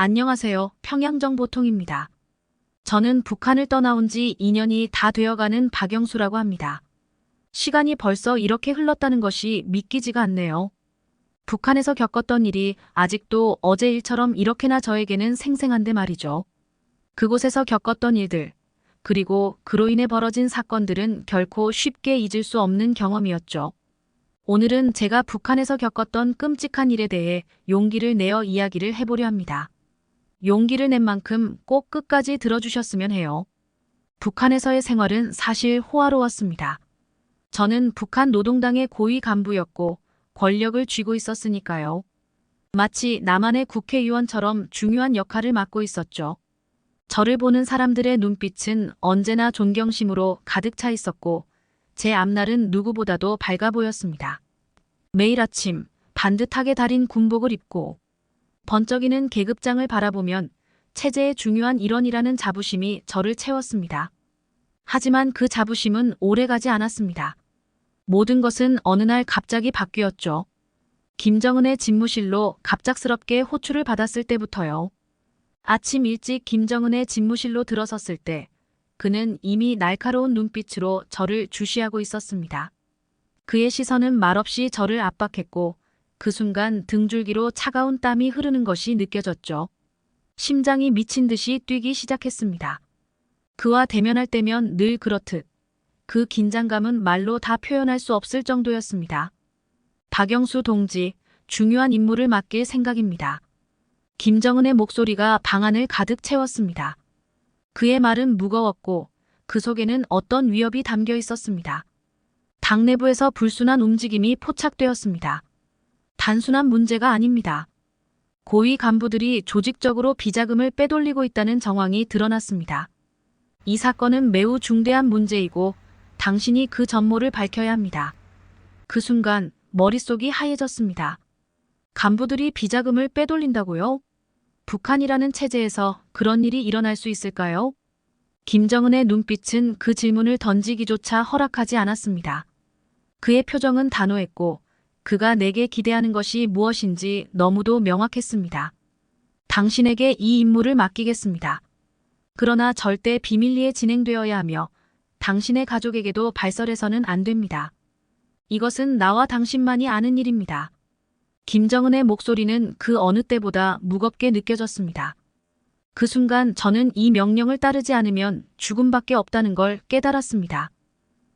안녕하세요. 평양정보통입니다. 저는 북한을 떠나온 지 2년이 다 되어가는 박영수라고 합니다. 시간이 벌써 이렇게 흘렀다는 것이 믿기지가 않네요. 북한에서 겪었던 일이 아직도 어제 일처럼 이렇게나 저에게는 생생한데 말이죠. 그곳에서 겪었던 일들, 그리고 그로 인해 벌어진 사건들은 결코 쉽게 잊을 수 없는 경험이었죠. 오늘은 제가 북한에서 겪었던 끔찍한 일에 대해 용기를 내어 이야기를 해보려 합니다. 용기를 낸 만큼 꼭 끝까지 들어주셨으면 해요. 북한에서의 생활은 사실 호화로웠습니다. 저는 북한 노동당의 고위 간부였고 권력을 쥐고 있었으니까요. 마치 나만의 국회의원처럼 중요한 역할을 맡고 있었죠. 저를 보는 사람들의 눈빛은 언제나 존경심으로 가득 차 있었고 제 앞날은 누구보다도 밝아 보였습니다. 매일 아침 반듯하게 달인 군복을 입고 번쩍이는 계급장을 바라보면 체제의 중요한 일원이라는 자부심이 저를 채웠습니다. 하지만 그 자부심은 오래가지 않았습니다. 모든 것은 어느 날 갑자기 바뀌었죠. 김정은의 집무실로 갑작스럽게 호출을 받았을 때부터요. 아침 일찍 김정은의 집무실로 들어섰을 때 그는 이미 날카로운 눈빛으로 저를 주시하고 있었습니다. 그의 시선은 말없이 저를 압박했고 그 순간 등줄기로 차가운 땀이 흐르는 것이 느껴졌죠. 심장이 미친 듯이 뛰기 시작했습니다. 그와 대면할 때면 늘 그렇듯 그 긴장감은 말로 다 표현할 수 없을 정도였습니다. 박영수 동지, 중요한 임무를 맡길 생각입니다. 김정은의 목소리가 방안을 가득 채웠습니다. 그의 말은 무거웠고 그 속에는 어떤 위협이 담겨 있었습니다. 당 내부에서 불순한 움직임이 포착되었습니다. 단순한 문제가 아닙니다. 고위 간부들이 조직적으로 비자금을 빼돌리고 있다는 정황이 드러났습니다. 이 사건은 매우 중대한 문제이고 당신이 그 전모를 밝혀야 합니다. 그 순간 머릿속이 하얘졌습니다. 간부들이 비자금을 빼돌린다고요? 북한이라는 체제에서 그런 일이 일어날 수 있을까요? 김정은의 눈빛은 그 질문을 던지기조차 허락하지 않았습니다. 그의 표정은 단호했고 그가 내게 기대하는 것이 무엇인지 너무도 명확했습니다. 당신에게 이 임무를 맡기겠습니다. 그러나 절대 비밀리에 진행되어야 하며 당신의 가족에게도 발설해서는 안 됩니다. 이것은 나와 당신만이 아는 일입니다. 김정은의 목소리는 그 어느 때보다 무겁게 느껴졌습니다. 그 순간 저는 이 명령을 따르지 않으면 죽음밖에 없다는 걸 깨달았습니다.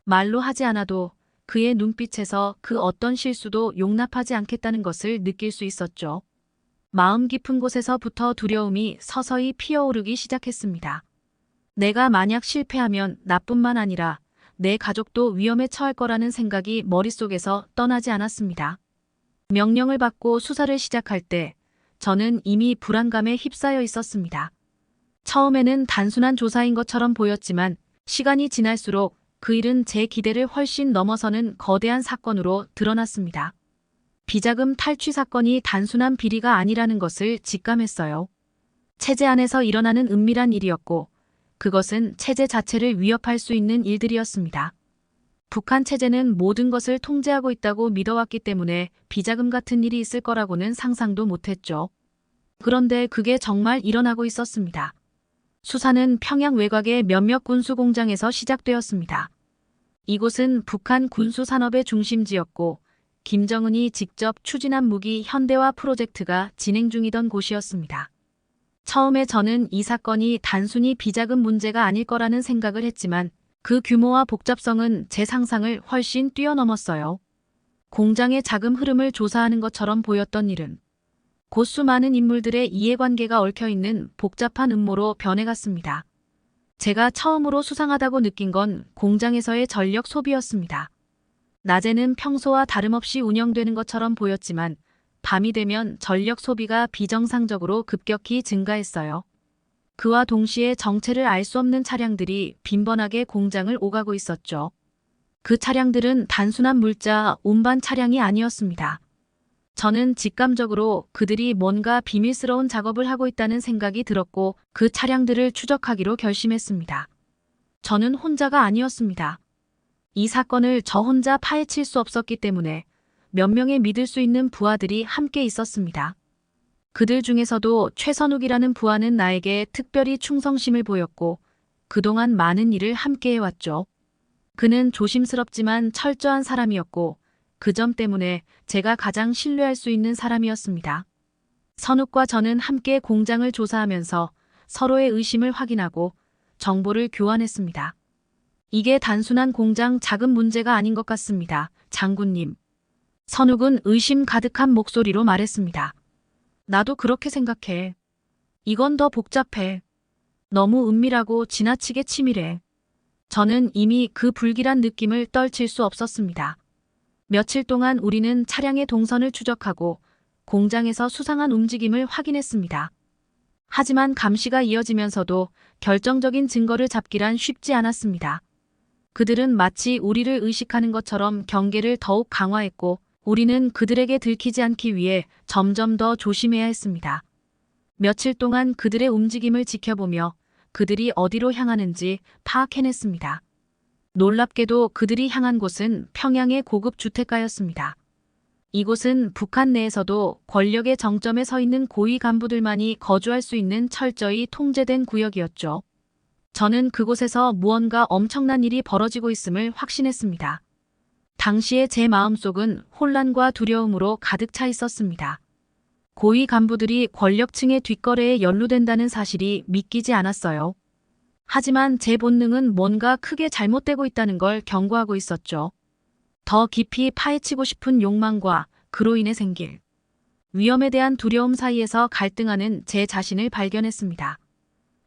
말로 하지 않아도 그의 눈빛에서 그 어떤 실수도 용납하지 않겠다는 것을 느낄 수 있었죠. 마음 깊은 곳에서부터 두려움이 서서히 피어오르기 시작했습니다. 내가 만약 실패하면 나뿐만 아니라 내 가족도 위험에 처할 거라는 생각이 머릿속에서 떠나지 않았습니다. 명령을 받고 수사를 시작할 때 저는 이미 불안감에 휩싸여 있었습니다. 처음에는 단순한 조사인 것처럼 보였지만 시간이 지날수록 그 일은 제 기대를 훨씬 넘어서는 거대한 사건으로 드러났습니다. 비자금 탈취 사건이 단순한 비리가 아니라는 것을 직감했어요. 체제 안에서 일어나는 은밀한 일이었고 그것은 체제 자체를 위협할 수 있는 일들이었습니다. 북한 체제는 모든 것을 통제하고 있다고 믿어왔기 때문에 비자금 같은 일이 있을 거라고는 상상도 못했죠. 그런데 그게 정말 일어나고 있었습니다. 수사는 평양 외곽의 몇몇 군수 공장에서 시작되었습니다. 이곳은 북한 군수 산업의 중심지였고 김정은이 직접 추진한 무기 현대화 프로젝트가 진행 중이던 곳이었습니다. 처음에 저는 이 사건이 단순히 비자금 문제가 아닐 거라는 생각을 했지만 그 규모와 복잡성은 제 상상을 훨씬 뛰어넘었어요. 공장의 자금 흐름을 조사하는 것처럼 보였던 일은 곧 수많은 인물들의 이해관계가 얽혀있는 복잡한 음모로 변해갔습니다. 제가 처음으로 수상하다고 느낀 건 공장에서의 전력 소비였습니다. 낮에는 평소와 다름없이 운영되는 것처럼 보였지만 밤이 되면 전력 소비가 비정상적으로 급격히 증가했어요. 그와 동시에 정체를 알 수 없는 차량들이 빈번하게 공장을 오가고 있었죠. 그 차량들은 단순한 물자, 운반 차량이 아니었습니다. 저는 직감적으로 그들이 뭔가 비밀스러운 작업을 하고 있다는 생각이 들었고 그 차량들을 추적하기로 결심했습니다. 저는 혼자가 아니었습니다. 이 사건을 저 혼자 파헤칠 수 없었기 때문에 몇 명의 믿을 수 있는 부하들이 함께 있었습니다. 그들 중에서도 최선욱이라는 부하는 나에게 특별히 충성심을 보였고 그동안 많은 일을 함께 해왔죠. 그는 조심스럽지만 철저한 사람이었고 그 점 때문에 제가 가장 신뢰할 수 있는 사람이었습니다. 선욱과 저는 함께 공장을 조사하면서 서로의 의심을 확인하고 정보를 교환했습니다. 이게 단순한 공장 작은 문제가 아닌 것 같습니다. 장군님. 선욱은 의심 가득한 목소리로 말했습니다. 나도 그렇게 생각해. 이건 더 복잡해. 너무 은밀하고 지나치게 치밀해. 저는 이미 그 불길한 느낌을 떨칠 수 없었습니다. 며칠 동안 우리는 차량의 동선을 추적하고 공장에서 수상한 움직임을 확인했습니다. 하지만 감시가 이어지면서도 결정적인 증거를 잡기란 쉽지 않았습니다. 그들은 마치 우리를 의식하는 것처럼 경계를 더욱 강화했고 우리는 그들에게 들키지 않기 위해 점점 더 조심해야 했습니다. 며칠 동안 그들의 움직임을 지켜보며 그들이 어디로 향하는지 파악해냈습니다. 놀랍게도 그들이 향한 곳은 평양의 고급 주택가였습니다. 이곳은 북한 내에서도 권력의 정점에 서 있는 고위 간부들만이 거주할 수 있는 철저히 통제된 구역이었죠. 저는 그곳에서 무언가 엄청난 일이 벌어지고 있음을 확신했습니다. 당시에 제 마음속은 혼란과 두려움으로 가득 차 있었습니다. 고위 간부들이 권력층의 뒷거래에 연루된다는 사실이 믿기지 않았어요. 하지만 제 본능은 뭔가 크게 잘못되고 있다는 걸 경고하고 있었죠. 더 깊이 파헤치고 싶은 욕망과 그로 인해 생길 위험에 대한 두려움 사이에서 갈등하는 제 자신을 발견했습니다.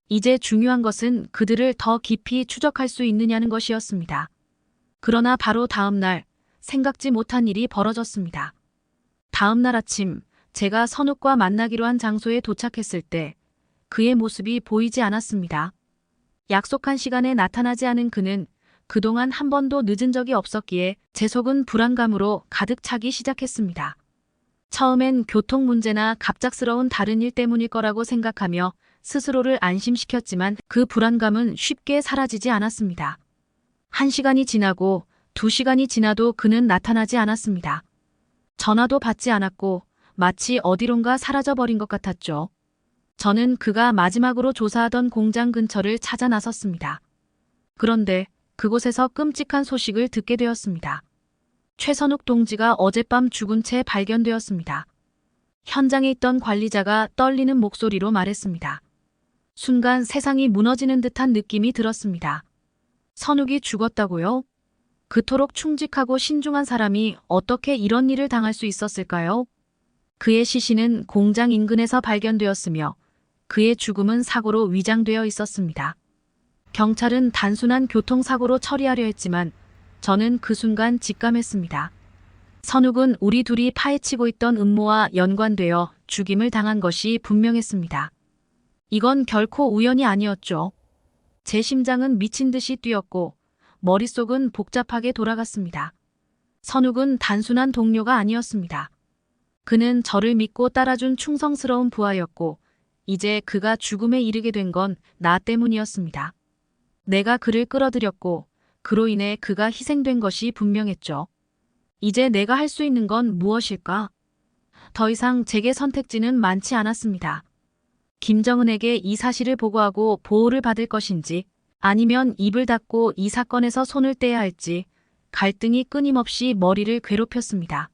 이제 중요한 것은 그들을 더 깊이 추적할 수 있느냐는 것이었습니다. 그러나 바로 다음 날 생각지 못한 일이 벌어졌습니다. 다음 날 아침 제가 선욱과 만나기로 한 장소에 도착했을 때 그의 모습이 보이지 않았습니다. 약속한 시간에 나타나지 않은 그는 그동안 한 번도 늦은 적이 없었기에 제 속은 불안감으로 가득 차기 시작했습니다. 처음엔 교통 문제나 갑작스러운 다른 일 때문일 거라고 생각하며 스스로를 안심시켰지만 그 불안감은 쉽게 사라지지 않았습니다. 1시간이 지나고 2시간이 지나도 그는 나타나지 않았습니다. 전화도 받지 않았고 마치 어디론가 사라져버린 것 같았죠. 저는 그가 마지막으로 조사하던 공장 근처를 찾아 나섰습니다. 그런데 그곳에서 끔찍한 소식을 듣게 되었습니다. 최선욱 동지가 어젯밤 죽은 채 발견되었습니다. 현장에 있던 관리자가 떨리는 목소리로 말했습니다. 순간 세상이 무너지는 듯한 느낌이 들었습니다. 선욱이 죽었다고요? 그토록 충직하고 신중한 사람이 어떻게 이런 일을 당할 수 있었을까요? 그의 시신은 공장 인근에서 발견되었으며 그의 죽음은 사고로 위장되어 있었습니다. 경찰은 단순한 교통사고로 처리하려 했지만 저는 그 순간 직감했습니다. 선욱은 우리 둘이 파헤치고 있던 음모와 연관되어 죽임을 당한 것이 분명했습니다. 이건 결코 우연이 아니었죠. 제 심장은 미친 듯이 뛰었고 머릿속은 복잡하게 돌아갔습니다. 선욱은 단순한 동료가 아니었습니다. 그는 저를 믿고 따라준 충성스러운 부하였고 이제 그가 죽음에 이르게 된 건 나 때문이었습니다. 내가 그를 끌어들였고 그로 인해 그가 희생된 것이 분명했죠. 이제 내가 할 수 있는 건 무엇일까? 더 이상 제게 선택지는 많지 않았습니다. 김정은에게 이 사실을 보고하고 보호를 받을 것인지 아니면 입을 닫고 이 사건에서 손을 떼야 할지 갈등이 끊임없이 머리를 괴롭혔습니다.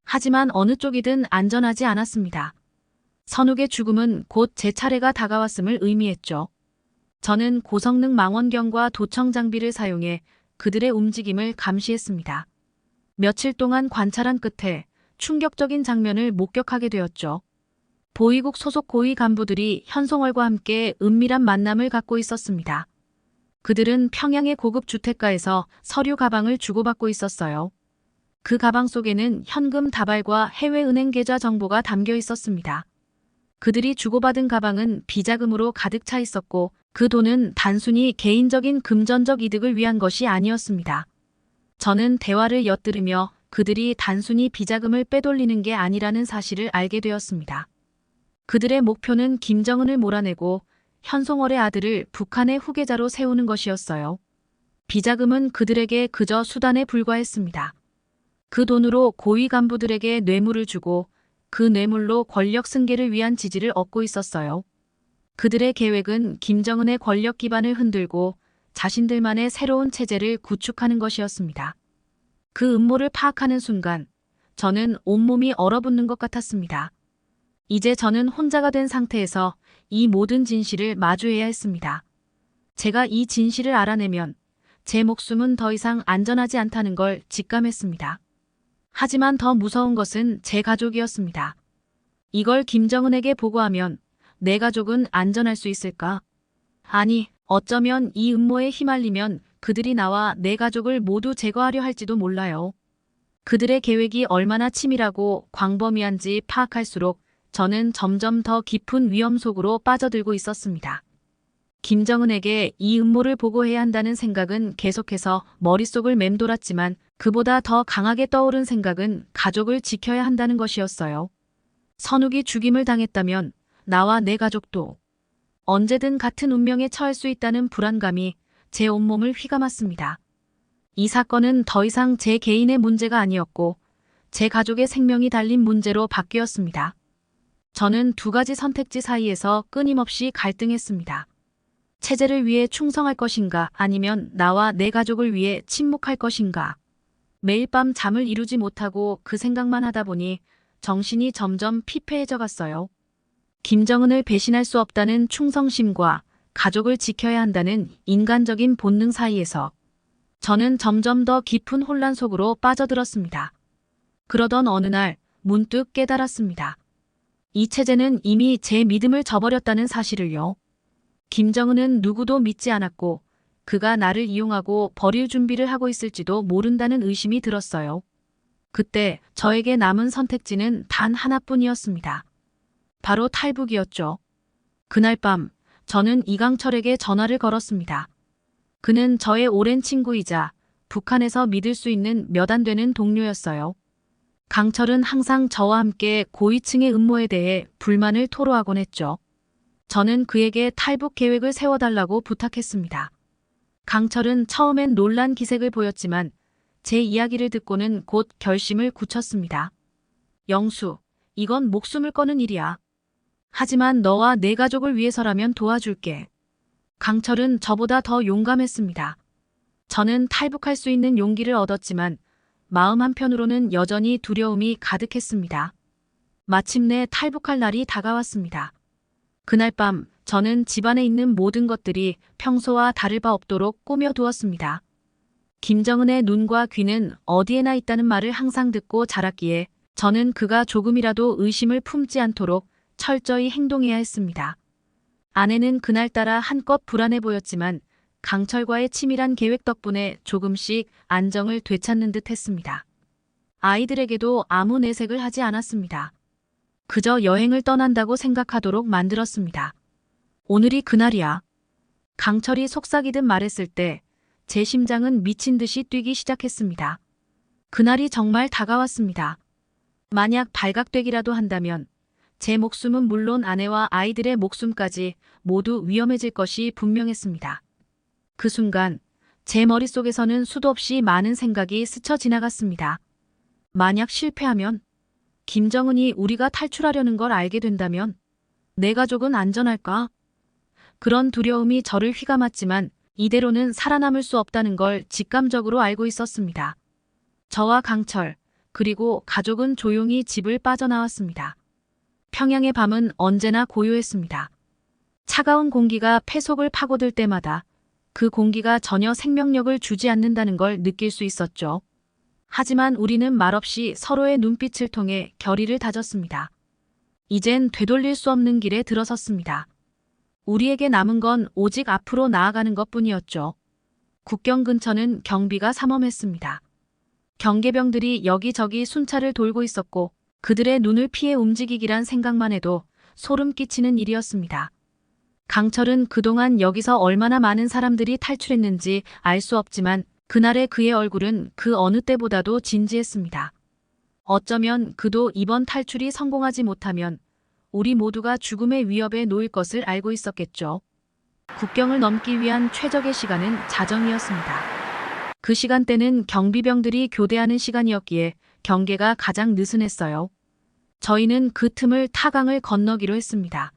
하지만 어느 쪽이든 안전하지 않았습니다. 선욱의 죽음은 곧 제 차례가 다가왔음을 의미했죠. 저는 고성능 망원경과 도청 장비를 사용해 그들의 움직임을 감시했습니다. 며칠 동안 관찰한 끝에 충격적인 장면을 목격하게 되었죠. 보위국 소속 고위 간부들이 현송월과 함께 은밀한 만남을 갖고 있었습니다. 그들은 평양의 고급 주택가에서 서류 가방을 주고받고 있었어요. 그 가방 속에는 현금 다발과 해외은행 계좌 정보가 담겨 있었습니다. 그들이 주고받은 가방은 비자금으로 가득 차 있었고 그 돈은 단순히 개인적인 금전적 이득을 위한 것이 아니었습니다. 저는 대화를 엿들으며 그들이 단순히 비자금을 빼돌리는 게 아니라는 사실을 알게 되었습니다. 그들의 목표는 김정은을 몰아내고 현송월의 아들을 북한의 후계자로 세우는 것이었어요. 비자금은 그들에게 그저 수단에 불과했습니다. 그 돈으로 고위 간부들에게 뇌물을 주고 그 뇌물로 권력 승계를 위한 지지를 얻고 있었어요. 그들의 계획은 김정은의 권력 기반을 흔들고 자신들만의 새로운 체제를 구축하는 것이었습니다. 그 음모를 파악하는 순간 저는 온몸이 얼어붙는 것 같았습니다. 이제 저는 혼자가 된 상태에서 이 모든 진실을 마주해야 했습니다. 제가 이 진실을 알아내면 제 목숨은 더 이상 안전하지 않다는 걸 직감했습니다. 하지만 더 무서운 것은 제 가족이었습니다. 이걸 김정은에게 보고하면 내 가족은 안전할 수 있을까? 아니, 어쩌면 이 음모에 휘말리면 그들이 나와 내 가족을 모두 제거하려 할지도 몰라요. 그들의 계획이 얼마나 치밀하고 광범위한지 파악할수록 저는 점점 더 깊은 위험 속으로 빠져들고 있었습니다. 김정은에게 이 음모를 보고해야 한다는 생각은 계속해서 머릿속을 맴돌았지만 그보다 더 강하게 떠오른 생각은 가족을 지켜야 한다는 것이었어요. 선욱이 죽임을 당했다면 나와 내 가족도 언제든 같은 운명에 처할 수 있다는 불안감이 제 온몸을 휘감았습니다. 이 사건은 더 이상 제 개인의 문제가 아니었고 제 가족의 생명이 달린 문제로 바뀌었습니다. 저는 두 가지 선택지 사이에서 끊임없이 갈등했습니다. 체제를 위해 충성할 것인가 아니면 나와 내 가족을 위해 침묵할 것인가. 매일 밤 잠을 이루지 못하고 그 생각만 하다 보니 정신이 점점 피폐해져 갔어요. 김정은을 배신할 수 없다는 충성심과 가족을 지켜야 한다는 인간적인 본능 사이에서 저는 점점 더 깊은 혼란 속으로 빠져들었습니다. 그러던 어느 날 문득 깨달았습니다. 이 체제는 이미 제 믿음을 저버렸다는 사실을요. 김정은은 누구도 믿지 않았고 그가 나를 이용하고 버릴 준비를 하고 있을지도 모른다는 의심이 들었어요. 그때 저에게 남은 선택지는 단 하나뿐이었습니다. 바로 탈북이었죠. 그날 밤 저는 이강철에게 전화를 걸었습니다. 그는 저의 오랜 친구이자 북한에서 믿을 수 있는 몇 안 되는 동료였어요. 강철은 항상 저와 함께 고위층의 음모에 대해 불만을 토로하곤 했죠. 저는 그에게 탈북 계획을 세워달라고 부탁했습니다. 강철은 처음엔 놀란 기색을 보였지만 제 이야기를 듣고는 곧 결심을 굳혔습니다. 영수, 이건 목숨을 거는 일이야. 하지만 너와 내 가족을 위해서라면 도와줄게. 강철은 저보다 더 용감했습니다. 저는 탈북할 수 있는 용기를 얻었지만 마음 한편으로는 여전히 두려움이 가득했습니다. 마침내 탈북할 날이 다가왔습니다. 그날 밤 저는 집안에 있는 모든 것들이 평소와 다를 바 없도록 꾸며두었습니다. 김정은의 눈과 귀는 어디에나 있다는 말을 항상 듣고 자랐기에 저는 그가 조금이라도 의심을 품지 않도록 철저히 행동해야 했습니다. 아내는 그날따라 한껏 불안해 보였지만 강철과의 치밀한 계획 덕분에 조금씩 안정을 되찾는 듯 했습니다. 아이들에게도 아무 내색을 하지 않았습니다. 그저 여행을 떠난다고 생각하도록 만들었습니다. 오늘이 그날이야. 강철이 속삭이듯 말했을 때 제 심장은 미친 듯이 뛰기 시작했습니다. 그날이 정말 다가왔습니다. 만약 발각되기라도 한다면 제 목숨은 물론 아내와 아이들의 목숨까지 모두 위험해질 것이 분명했습니다. 그 순간 제 머릿속에서는 수도 없이 많은 생각이 스쳐 지나갔습니다. 만약 실패하면, 김정은이 우리가 탈출하려는 걸 알게 된다면 내 가족은 안전할까? 그런 두려움이 저를 휘감았지만 이대로는 살아남을 수 없다는 걸 직감적으로 알고 있었습니다. 저와 강철, 그리고 가족은 조용히 집을 빠져나왔습니다. 평양의 밤은 언제나 고요했습니다. 차가운 공기가 폐속을 파고들 때마다 그 공기가 전혀 생명력을 주지 않는다는 걸 느낄 수 있었죠. 하지만 우리는 말없이 서로의 눈빛을 통해 결의를 다졌습니다. 이젠 되돌릴 수 없는 길에 들어섰습니다. 우리에게 남은 건 오직 앞으로 나아가는 것뿐이었죠. 국경 근처는 경비가 삼엄했습니다. 경계병들이 여기저기 순찰을 돌고 있었고 그들의 눈을 피해 움직이기란 생각만 해도 소름 끼치는 일이었습니다. 강철은 그동안 여기서 얼마나 많은 사람들이 탈출했는지 알 수 없지만 그날의 그의 얼굴은 그 어느 때보다도 진지했습니다. 어쩌면 그도 이번 탈출이 성공하지 못하면 우리 모두가 죽음의 위협에 놓일 것을 알고 있었겠죠. 국경을 넘기 위한 최적의 시간은 자정이었습니다. 그 시간대는 경비병들이 교대하는 시간이었기에 경계가 가장 느슨했어요. 저희는 그 틈을 타강을 건너기로 했습니다.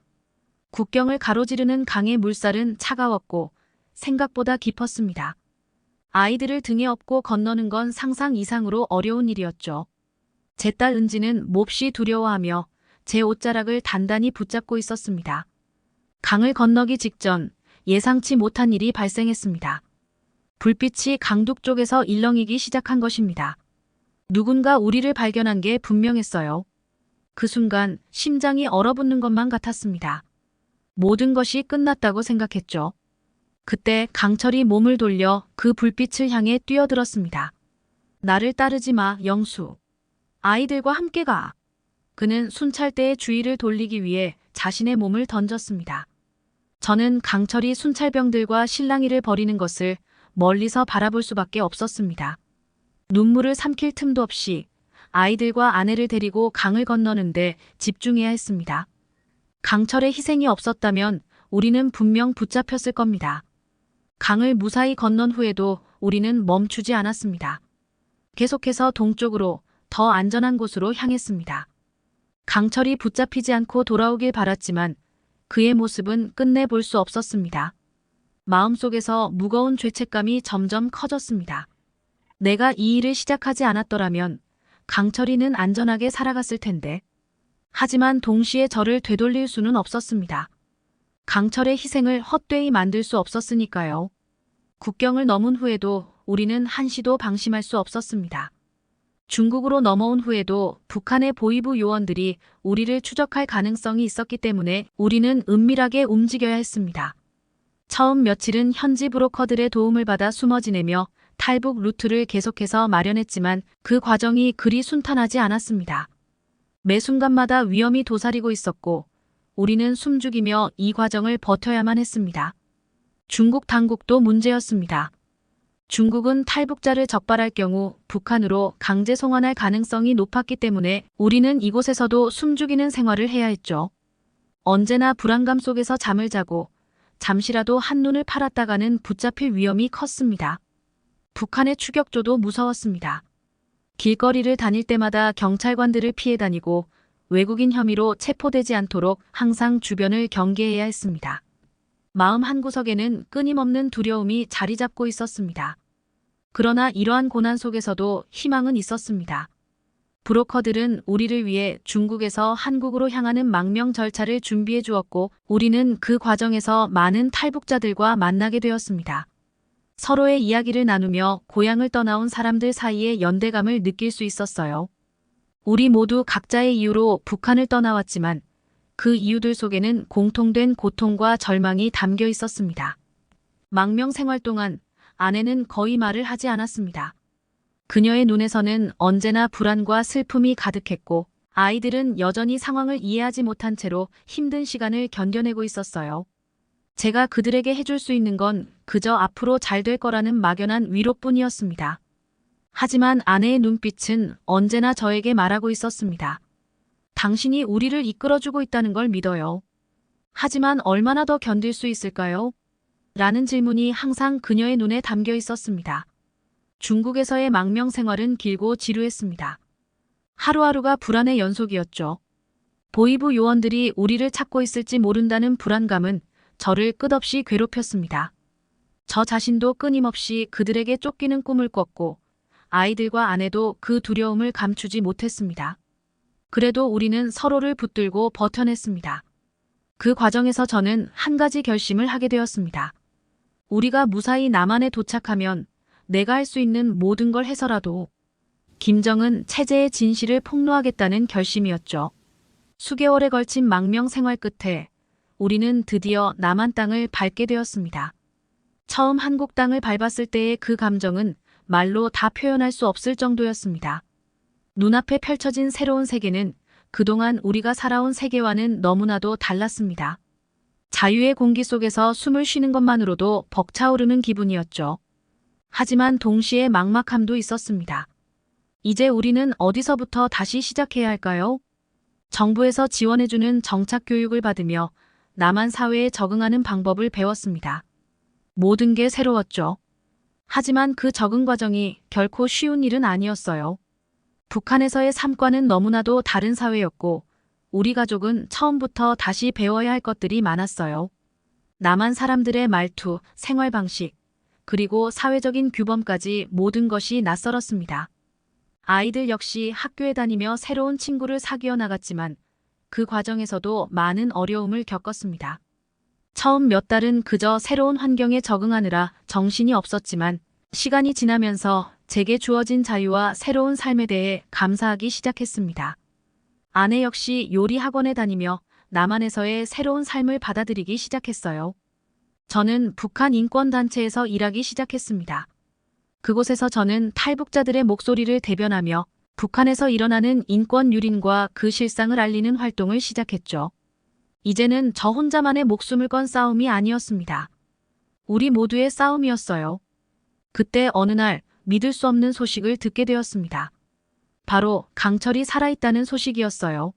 국경을 가로지르는 강의 물살은 차가웠고 생각보다 깊었습니다. 아이들을 등에 업고 건너는 건 상상 이상으로 어려운 일이었죠. 제 딸 은지는 몹시 두려워하며 제 옷자락을 단단히 붙잡고 있었습니다. 강을 건너기 직전 예상치 못한 일이 발생했습니다. 불빛이 강둑 쪽에서 일렁이기 시작한 것입니다. 누군가 우리를 발견한 게 분명했어요. 그 순간 심장이 얼어붙는 것만 같았습니다. 모든 것이 끝났다고 생각했죠. 그때 강철이 몸을 돌려 그 불빛을 향해 뛰어들었습니다. 나를 따르지 마, 영수. 아이들과 함께 가. 그는 순찰대의 주의를 돌리기 위해 자신의 몸을 던졌습니다. 저는 강철이 순찰병들과 실랑이를 벌이는 것을 멀리서 바라볼 수밖에 없었습니다. 눈물을 삼킬 틈도 없이 아이들과 아내를 데리고 강을 건너는데 집중해야 했습니다. 강철의 희생이 없었다면 우리는 분명 붙잡혔을 겁니다. 강을 무사히 건넌 후에도 우리는 멈추지 않았습니다. 계속해서 동쪽으로 더 안전한 곳으로 향했습니다. 강철이 붙잡히지 않고 돌아오길 바랐지만 그의 모습은 끝내 볼 수 없었습니다. 마음속에서 무거운 죄책감이 점점 커졌습니다. 내가 이 일을 시작하지 않았더라면 강철이는 안전하게 살아갔을 텐데. 하지만 동시에 저를 되돌릴 수는 없었습니다. 강철의 희생을 헛되이 만들 수 없었으니까요. 국경을 넘은 후에도 우리는 한시도 방심할 수 없었습니다. 중국으로 넘어온 후에도 북한의 보위부 요원들이 우리를 추적할 가능성이 있었기 때문에 우리는 은밀하게 움직여야 했습니다. 처음 며칠은 현지 브로커들의 도움을 받아 숨어 지내며 탈북 루트를 계속해서 마련했지만 그 과정이 그리 순탄하지 않았습니다. 매 순간마다 위험이 도사리고 있었고 우리는 숨죽이며 이 과정을 버텨야만 했습니다. 중국 당국도 문제였습니다. 중국은 탈북자를 적발할 경우 북한으로 강제 송환할 가능성이 높았기 때문에 우리는 이곳에서도 숨죽이는 생활을 해야 했죠. 언제나 불안감 속에서 잠을 자고 잠시라도 한눈을 팔았다가는 붙잡힐 위험이 컸습니다. 북한의 추격조도 무서웠습니다. 길거리를 다닐 때마다 경찰관들을 피해 다니고 외국인 혐의로 체포되지 않도록 항상 주변을 경계해야 했습니다. 마음 한구석에는 끊임없는 두려움이 자리 잡고 있었습니다. 그러나 이러한 고난 속에서도 희망은 있었습니다. 브로커들은 우리를 위해 중국에서 한국으로 향하는 망명 절차를 준비해 주었고 우리는 그 과정에서 많은 탈북자들과 만나게 되었습니다. 서로의 이야기를 나누며 고향을 떠나온 사람들 사이의 연대감을 느낄 수 있었어요. 우리 모두 각자의 이유로 북한을 떠나왔지만 그 이유들 속에는 공통된 고통과 절망이 담겨 있었습니다. 망명 생활 동안 아내는 거의 말을 하지 않았습니다. 그녀의 눈에서는 언제나 불안과 슬픔이 가득했고 아이들은 여전히 상황을 이해하지 못한 채로 힘든 시간을 견뎌내고 있었어요. 제가 그들에게 해줄 수 있는 건 그저 앞으로 잘 될 거라는 막연한 위로뿐이었습니다. 하지만 아내의 눈빛은 언제나 저에게 말하고 있었습니다. 당신이 우리를 이끌어주고 있다는 걸 믿어요. 하지만 얼마나 더 견딜 수 있을까요? 라는 질문이 항상 그녀의 눈에 담겨 있었습니다. 중국에서의 망명 생활은 길고 지루했습니다. 하루하루가 불안의 연속이었죠. 보위부 요원들이 우리를 찾고 있을지 모른다는 불안감은 저를 끝없이 괴롭혔습니다. 저 자신도 끊임없이 그들에게 쫓기는 꿈을 꿨고 아이들과 아내도 그 두려움을 감추지 못했습니다. 그래도 우리는 서로를 붙들고 버텨냈습니다. 그 과정에서 저는 한 가지 결심을 하게 되었습니다. 우리가 무사히 남한에 도착하면 내가 할 수 있는 모든 걸 해서라도 김정은 체제의 진실을 폭로하겠다는 결심이었죠. 수개월에 걸친 망명 생활 끝에 우리는 드디어 남한 땅을 밟게 되었습니다. 처음 한국 땅을 밟았을 때의 그 감정은 말로 다 표현할 수 없을 정도였습니다. 눈앞에 펼쳐진 새로운 세계는 그동안 우리가 살아온 세계와는 너무나도 달랐습니다. 자유의 공기 속에서 숨을 쉬는 것만으로도 벅차오르는 기분이었죠. 하지만 동시에 막막함도 있었습니다. 이제 우리는 어디서부터 다시 시작해야 할까요? 정부에서 지원해주는 정착 교육을 받으며 남한 사회에 적응하는 방법을 배웠습니다. 모든 게 새로웠죠. 하지만 그 적응 과정이 결코 쉬운 일은 아니었어요. 북한에서의 삶과는 너무나도 다른 사회였고 우리 가족은 처음부터 다시 배워야 할 것들이 많았어요. 남한 사람들의 말투, 생활 방식, 그리고 사회적인 규범까지 모든 것이 낯설었습니다. 아이들 역시 학교에 다니며 새로운 친구를 사귀어 나갔지만 그 과정에서도 많은 어려움을 겪었습니다. 처음 몇 달은 그저 새로운 환경에 적응하느라 정신이 없었지만 시간이 지나면서 제게 주어진 자유와 새로운 삶에 대해 감사하기 시작했습니다. 아내 역시 요리 학원에 다니며 남한에서의 새로운 삶을 받아들이기 시작했어요. 저는 북한 인권단체에서 일하기 시작했습니다. 그곳에서 저는 탈북자들의 목소리를 대변하며 북한에서 일어나는 인권 유린과 그 실상을 알리는 활동을 시작했죠. 이제는 저 혼자만의 목숨을 건 싸움이 아니었습니다. 우리 모두의 싸움이었어요. 그때 어느 날 믿을 수 없는 소식을 듣게 되었습니다. 바로 강철이 살아있다는 소식이었어요.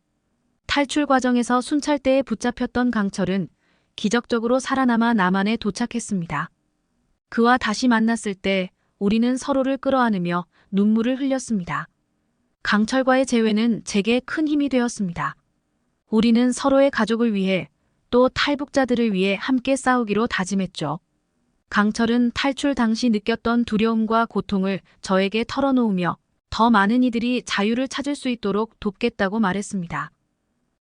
탈출 과정에서 순찰대에 붙잡혔던 강철은 기적적으로 살아남아 남한에 도착했습니다. 그와 다시 만났을 때 우리는 서로를 끌어안으며 눈물을 흘렸습니다. 강철과의 재회는 제게 큰 힘이 되었습니다. 우리는 서로의 가족을 위해 또 탈북자들을 위해 함께 싸우기로 다짐했죠. 강철은 탈출 당시 느꼈던 두려움과 고통을 저에게 털어놓으며 더 많은 이들이 자유를 찾을 수 있도록 돕겠다고 말했습니다.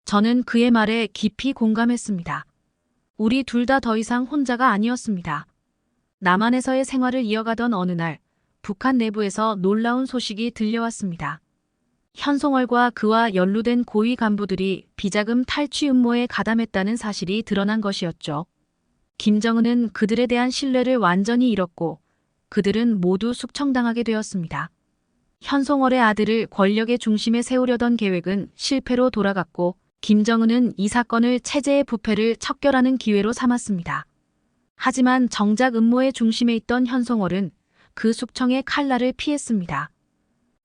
저는 그의 말에 깊이 공감했습니다. 우리 둘 다 더 이상 혼자가 아니었습니다. 남한에서의 생활을 이어가던 어느 날 북한 내부에서 놀라운 소식이 들려왔습니다. 현송월과 그와 연루된 고위 간부들이 비자금 탈취 음모에 가담했다는 사실이 드러난 것이었죠. 김정은은 그들에 대한 신뢰를 완전히 잃었고 그들은 모두 숙청당하게 되었습니다. 현송월의 아들을 권력의 중심에 세우려던 계획은 실패로 돌아갔고 김정은은 이 사건을 체제의 부패를 척결하는 기회로 삼았습니다. 하지만 정작 음모의 중심에 있던 현송월은 그 숙청의 칼날을 피했습니다.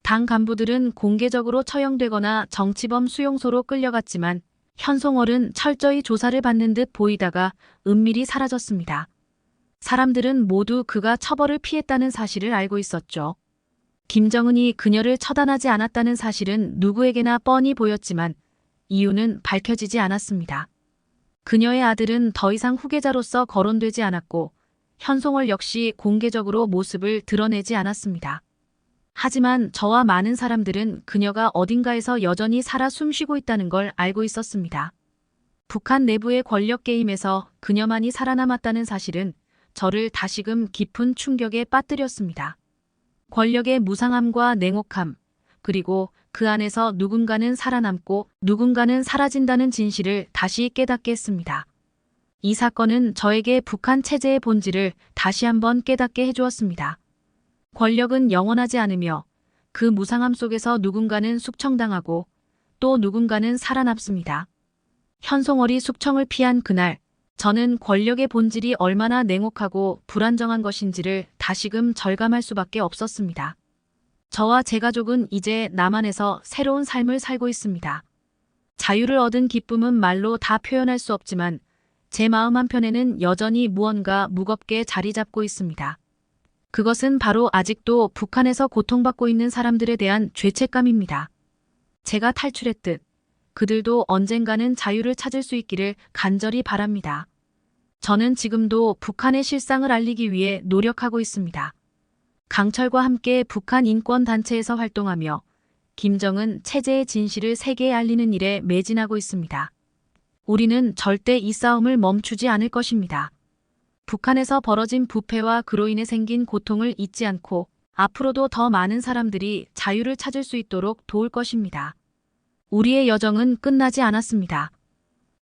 당 간부들은 공개적으로 처형되거나 정치범 수용소로 끌려갔지만 현송월은 철저히 조사를 받는 듯 보이다가 은밀히 사라졌습니다. 사람들은 모두 그가 처벌을 피했다는 사실을 알고 있었죠. 김정은이 그녀를 처단하지 않았다는 사실은 누구에게나 뻔히 보였지만 이유는 밝혀지지 않았습니다. 그녀의 아들은 더 이상 후계자로서 거론되지 않았고 현송월 역시 공개적으로 모습을 드러내지 않았습니다. 하지만 저와 많은 사람들은 그녀가 어딘가에서 여전히 살아 숨쉬고 있다는 걸 알고 있었습니다. 북한 내부의 권력 게임에서 그녀만이 살아남았다는 사실은 저를 다시금 깊은 충격에 빠뜨렸습니다. 권력의 무상함과 냉혹함, 그리고 그 안에서 누군가는 살아남고 누군가는 사라진다는 진실을 다시 깨닫게 했습니다. 이 사건은 저에게 북한 체제의 본질을 다시 한번 깨닫게 해주었습니다. 권력은 영원하지 않으며 그 무상함 속에서 누군가는 숙청당하고 또 누군가는 살아남습니다. 현송월이 숙청을 피한 그날, 저는 권력의 본질이 얼마나 냉혹하고 불안정한 것인지를 다시금 절감할 수밖에 없었습니다. 저와 제 가족은 이제 남한에서 새로운 삶을 살고 있습니다. 자유를 얻은 기쁨은 말로 다 표현할 수 없지만 제 마음 한편에는 여전히 무언가 무겁게 자리 잡고 있습니다. 그것은 바로 아직도 북한에서 고통받고 있는 사람들에 대한 죄책감입니다. 제가 탈출했듯 그들도 언젠가는 자유를 찾을 수 있기를 간절히 바랍니다. 저는 지금도 북한의 실상을 알리기 위해 노력하고 있습니다. 강철과 함께 북한 인권단체에서 활동하며 김정은 체제의 진실을 세계에 알리는 일에 매진하고 있습니다. 우리는 절대 이 싸움을 멈추지 않을 것입니다. 북한에서 벌어진 부패와 그로 인해 생긴 고통을 잊지 않고 앞으로도 더 많은 사람들이 자유를 찾을 수 있도록 도울 것입니다. 우리의 여정은 끝나지 않았습니다.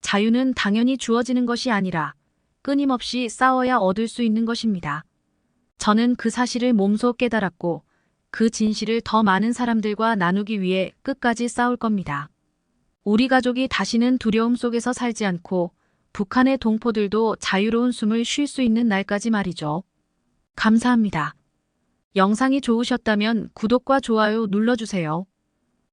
자유는 당연히 주어지는 것이 아니라 끊임없이 싸워야 얻을 수 있는 것입니다. 저는 그 사실을 몸소 깨달았고 그 진실을 더 많은 사람들과 나누기 위해 끝까지 싸울 겁니다. 우리 가족이 다시는 두려움 속에서 살지 않고 북한의 동포들도 자유로운 숨을 쉴 수 있는 날까지 말이죠. 감사합니다. 영상이 좋으셨다면 구독과 좋아요 눌러주세요.